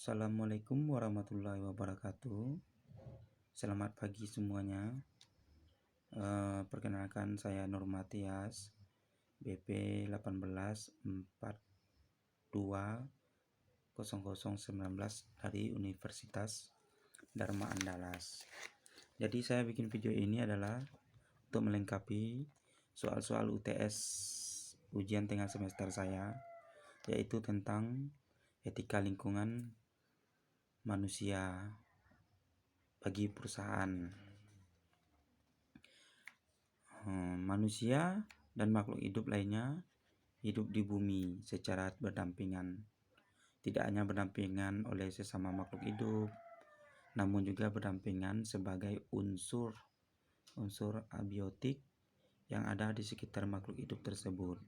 Assalamualaikum warahmatullahi wabarakatuh. Selamat pagi semuanya. Perkenalkan saya Nur Matias, BP 18420019 dari Universitas Dharma Andalas. Jadi saya bikin video ini adalah untuk melengkapi soal-soal UTS ujian tengah semester saya, yaitu tentang etika lingkungan manusia bagi perusahaan. Manusia dan makhluk hidup lainnya hidup di bumi secara berdampingan. Tidak hanya berdampingan oleh sesama makhluk hidup, namun juga berdampingan sebagai unsur abiotik yang ada di sekitar makhluk hidup tersebut.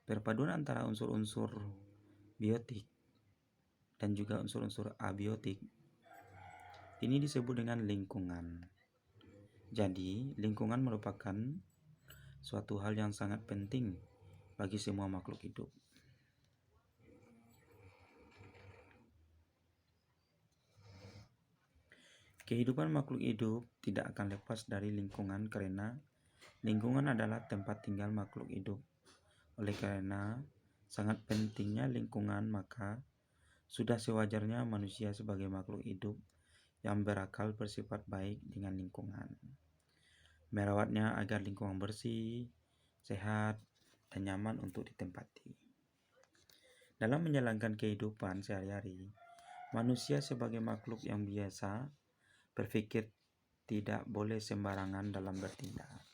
Perpaduan antara unsur-unsur biotik dan juga unsur-unsur abiotik ini disebut dengan lingkungan. Jadi, lingkungan merupakan suatu hal yang sangat penting bagi semua makhluk hidup. Kehidupan makhluk hidup tidak akan lepas dari lingkungan karena lingkungan adalah tempat tinggal makhluk hidup. Oleh karena sangat pentingnya lingkungan, maka sudah sewajarnya manusia sebagai makhluk hidup yang berakal bersifat baik dengan lingkungan. Merawatnya agar lingkungan bersih, sehat, dan nyaman untuk ditempati. Dalam menjalankan kehidupan sehari-hari, manusia sebagai makhluk yang biasa berpikir tidak boleh sembarangan dalam bertindak.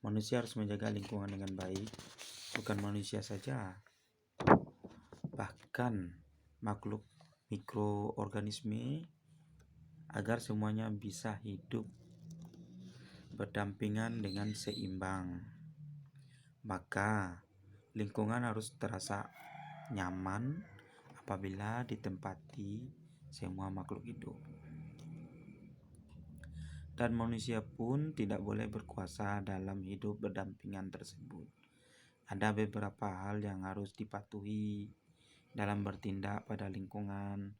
Manusia harus menjaga lingkungan dengan baik, bukan manusia saja, bahkan makhluk mikroorganisme, agar semuanya bisa hidup berdampingan dengan seimbang. Maka lingkungan harus terasa nyaman apabila ditempati semua makhluk hidup. Dan manusia pun tidak boleh berkuasa dalam hidup berdampingan tersebut. Ada beberapa hal yang harus dipatuhi dalam bertindak pada lingkungan.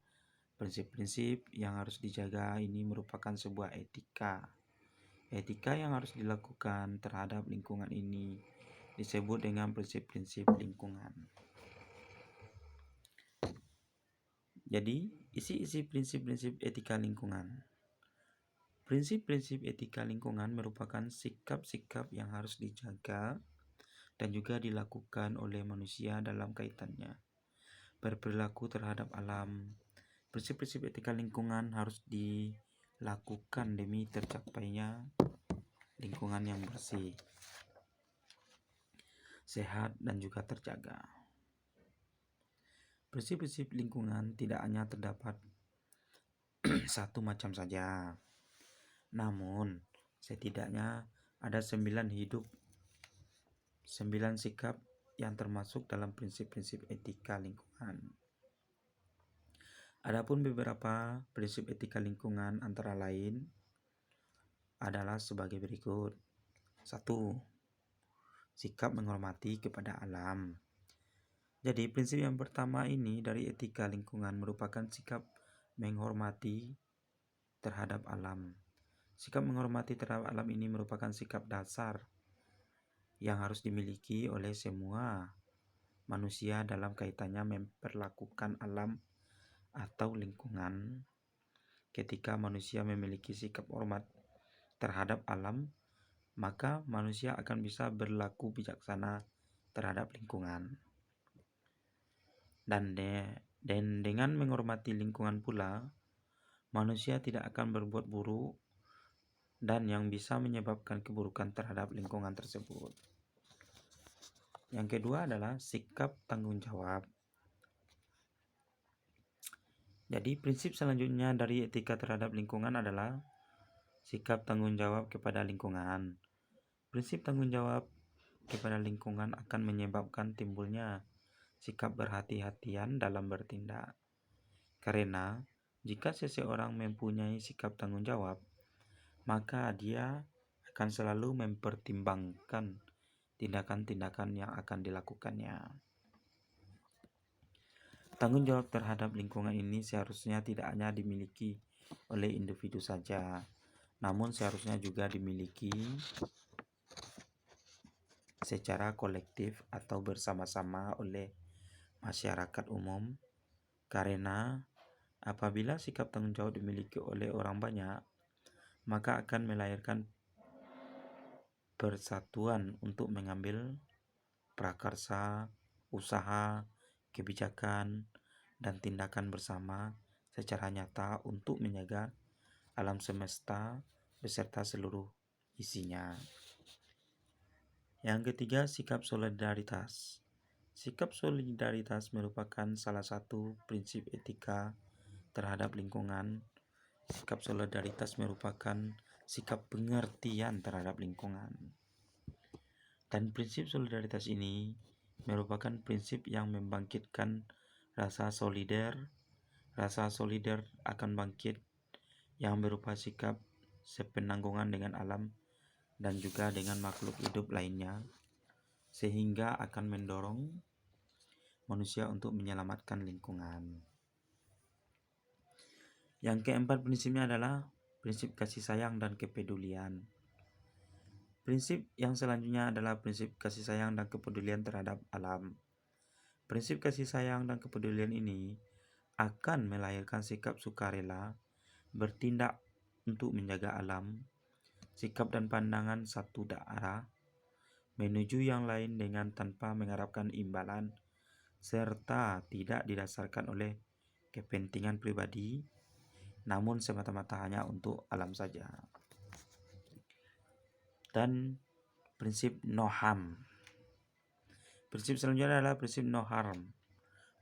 Prinsip-prinsip yang harus dijaga ini merupakan sebuah etika. Etika yang harus dilakukan terhadap lingkungan ini disebut dengan prinsip-prinsip lingkungan. Jadi, isi prinsip-prinsip etika lingkungan. Prinsip-prinsip etika lingkungan merupakan sikap-sikap yang harus dijaga dan juga dilakukan oleh manusia dalam kaitannya berperilaku terhadap alam. Prinsip-prinsip etika lingkungan harus dilakukan demi tercapainya lingkungan yang bersih, sehat, dan juga terjaga. Prinsip-prinsip lingkungan tidak hanya terdapat satu macam saja, namun setidaknya ada 9 sikap yang termasuk dalam prinsip-prinsip etika lingkungan. Adapun beberapa prinsip etika lingkungan antara lain adalah sebagai berikut. 1. Sikap menghormati kepada alam. Jadi prinsip yang pertama ini dari etika lingkungan merupakan sikap menghormati terhadap alam. Sikap menghormati terhadap alam ini merupakan sikap dasar yang harus dimiliki oleh semua manusia dalam kaitannya memperlakukan alam atau lingkungan. Ketika manusia memiliki sikap hormat terhadap alam, maka manusia akan bisa berlaku bijaksana terhadap lingkungan. Dan dengan menghormati lingkungan pula, manusia tidak akan berbuat buruk dan yang bisa menyebabkan keburukan terhadap lingkungan tersebut. Yang kedua adalah sikap tanggung jawab. Jadi prinsip selanjutnya dari etika terhadap lingkungan adalah sikap tanggung jawab kepada lingkungan. Prinsip tanggung jawab kepada lingkungan akan menyebabkan timbulnya sikap berhati-hatian dalam bertindak. Karena jika seseorang mempunyai sikap tanggung jawab, maka dia akan selalu mempertimbangkan tindakan-tindakan yang akan dilakukannya. Tanggung jawab terhadap lingkungan ini seharusnya tidak hanya dimiliki oleh individu saja, namun seharusnya juga dimiliki secara kolektif atau bersama-sama oleh masyarakat umum, karena apabila sikap tanggung jawab dimiliki oleh orang banyak, maka akan melahirkan persatuan untuk mengambil prakarsa, usaha, kebijakan, dan tindakan bersama secara nyata untuk menjaga alam semesta beserta seluruh isinya. Yang ketiga, sikap solidaritas. Sikap solidaritas merupakan salah satu prinsip etika terhadap lingkungan. Sikap solidaritas merupakan sikap pengertian terhadap lingkungan. Dan prinsip solidaritas ini merupakan prinsip yang membangkitkan rasa solider. Rasa solider akan bangkit yang berupa sikap sepenanggungan dengan alam dan juga dengan makhluk hidup lainnya, sehingga akan mendorong manusia untuk menyelamatkan lingkungan. Yang keempat prinsipnya adalah prinsip kasih sayang dan kepedulian. Prinsip yang selanjutnya adalah prinsip kasih sayang dan kepedulian terhadap alam. Prinsip kasih sayang dan kepedulian ini akan melahirkan sikap sukarela bertindak untuk menjaga alam, sikap dan pandangan satu arah menuju yang lain dengan tanpa mengharapkan imbalan, serta tidak didasarkan oleh kepentingan pribadi, namun semata-mata hanya untuk alam saja. Dan prinsip no harm. Prinsip selanjutnya adalah prinsip no harm.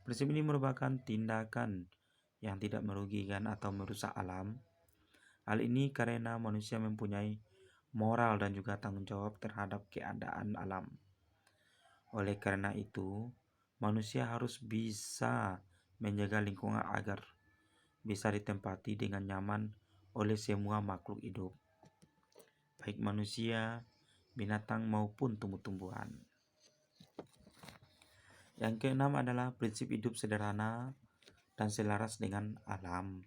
Prinsip ini merupakan tindakan yang tidak merugikan atau merusak alam. Hal ini karena manusia mempunyai moral dan juga tanggung jawab terhadap keadaan alam. Oleh karena itu, manusia harus bisa menjaga lingkungan agar bisa ditempati dengan nyaman oleh semua makhluk hidup, baik manusia, binatang maupun tumbuh-tumbuhan. Yang keenam adalah prinsip hidup sederhana dan selaras dengan alam.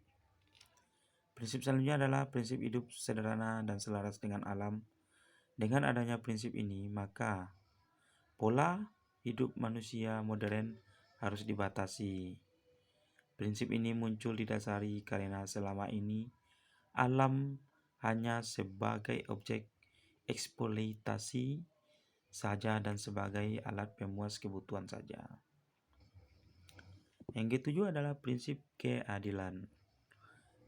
Prinsip selanjutnya adalah prinsip hidup sederhana dan selaras dengan alam. Dengan adanya prinsip ini, maka pola hidup manusia modern harus dibatasi. Prinsip ini muncul didasari karena selama ini alam hanya sebagai objek eksploitasi saja dan sebagai alat pemuas kebutuhan saja. Yang ketujuh adalah prinsip keadilan.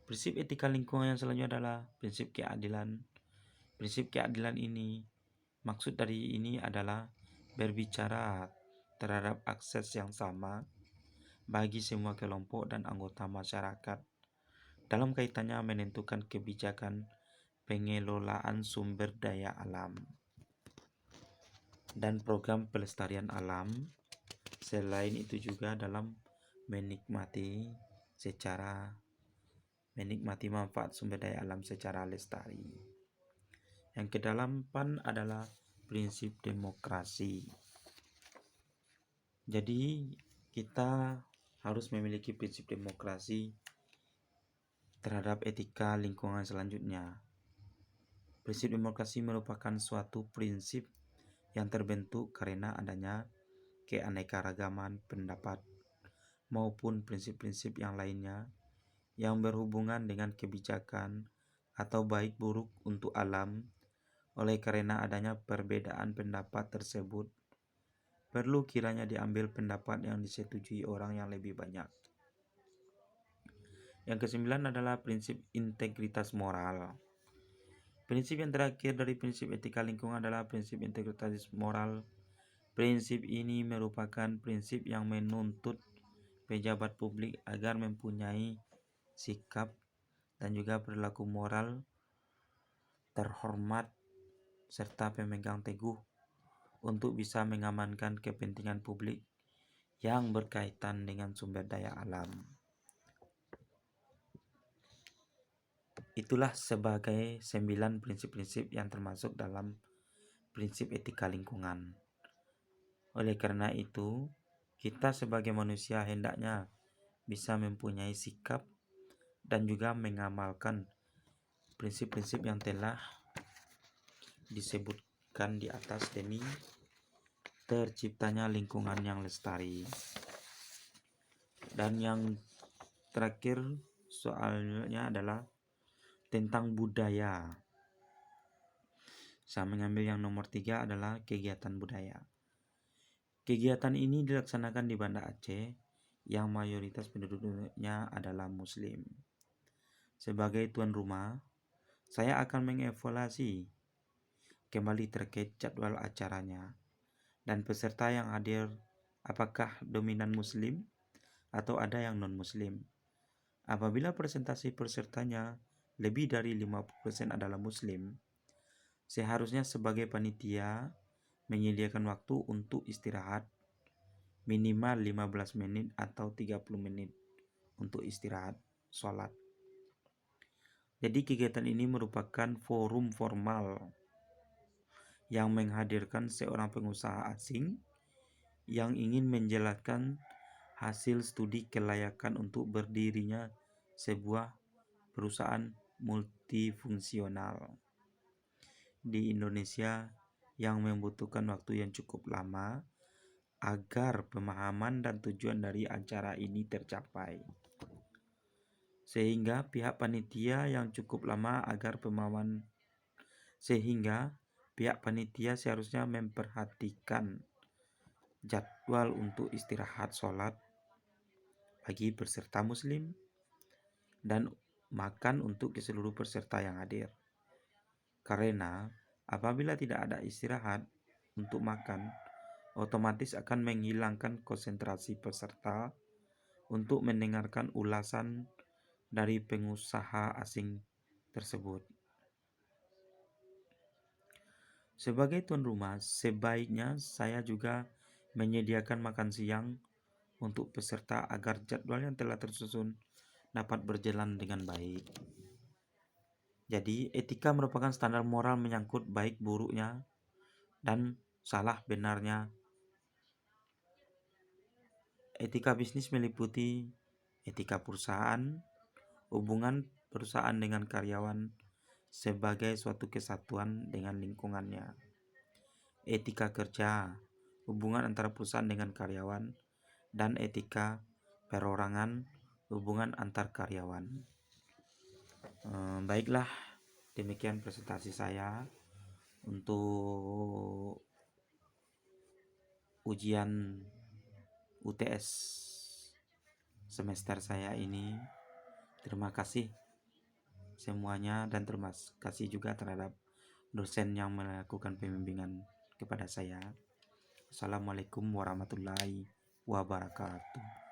Prinsip etika lingkungan yang selanjutnya adalah prinsip keadilan. Prinsip keadilan ini, maksud dari ini adalah berbicara terhadap akses yang sama bagi semua kelompok dan anggota masyarakat dalam kaitannya menentukan kebijakan pengelolaan sumber daya alam dan program pelestarian alam. Selain itu juga dalam menikmati manfaat sumber daya alam secara lestari. Yang kedelapan adalah prinsip demokrasi. Jadi kita harus memiliki prinsip demokrasi terhadap etika lingkungan selanjutnya. Prinsip demokrasi merupakan suatu prinsip yang terbentuk karena adanya keanekaragaman pendapat maupun prinsip-prinsip yang lainnya yang berhubungan dengan kebijakan atau baik buruk untuk alam. Oleh karena adanya perbedaan pendapat tersebut, perlu kiranya diambil pendapat yang disetujui orang yang lebih banyak. Yang kesembilan adalah prinsip integritas moral. Prinsip yang terakhir dari prinsip etika lingkungan adalah prinsip integritas moral. Prinsip ini merupakan prinsip yang menuntut pejabat publik agar mempunyai sikap dan juga perilaku moral terhormat serta pemegang teguh untuk bisa mengamankan kepentingan publik yang berkaitan dengan sumber daya alam. Itulah sebagai 9 prinsip-prinsip yang termasuk dalam prinsip etika lingkungan. Oleh karena itu, Kita sebagai manusia hendaknya bisa mempunyai sikap dan juga mengamalkan prinsip-prinsip yang telah disebutkan di atas demi terciptanya lingkungan yang lestari. Dan yang terakhir soalnya adalah tentang budaya. Saya mengambil yang nomor 3 adalah kegiatan budaya. Kegiatan ini dilaksanakan di Banda Aceh yang mayoritas penduduknya adalah Muslim. Sebagai tuan rumah, saya akan mengevaluasi kembali terkait jadwal acaranya dan peserta yang hadir apakah dominan Muslim atau ada yang non-Muslim. Apabila presentasi pesertanya lebih dari 50% adalah Muslim, seharusnya sebagai panitia menyediakan waktu untuk istirahat minimal 15 menit atau 30 menit untuk istirahat sholat. Jadi kegiatan ini merupakan forum formal yang menghadirkan seorang pengusaha asing yang ingin menjelaskan hasil studi kelayakan untuk berdirinya sebuah perusahaan multifungsional di Indonesia yang membutuhkan waktu yang cukup lama agar pemahaman dan tujuan dari acara ini tercapai. Sehingga pihak panitia seharusnya memperhatikan jadwal untuk istirahat sholat bagi peserta Muslim dan makan untuk seluruh peserta yang hadir. Karena apabila tidak ada istirahat untuk makan, otomatis akan menghilangkan konsentrasi peserta untuk mendengarkan ulasan dari pengusaha asing tersebut. Sebagai tuan rumah, sebaiknya saya juga menyediakan makan siang untuk peserta agar jadwal yang telah tersusun dapat berjalan dengan baik. Jadi, etika merupakan standar moral menyangkut baik buruknya dan salah benarnya. Etika bisnis meliputi etika perusahaan, hubungan perusahaan dengan karyawan sebagai suatu kesatuan dengan lingkungannya. Etika kerja, hubungan antara perusahaan dengan karyawan, dan etika perorangan, hubungan antar karyawan. Baiklah, demikian presentasi saya untuk ujian UTS semester saya ini. Terima kasih semuanya dan terima kasih juga terhadap dosen yang melakukan pembimbingan kepada saya. Assalamualaikum warahmatullahi wabarakatuh.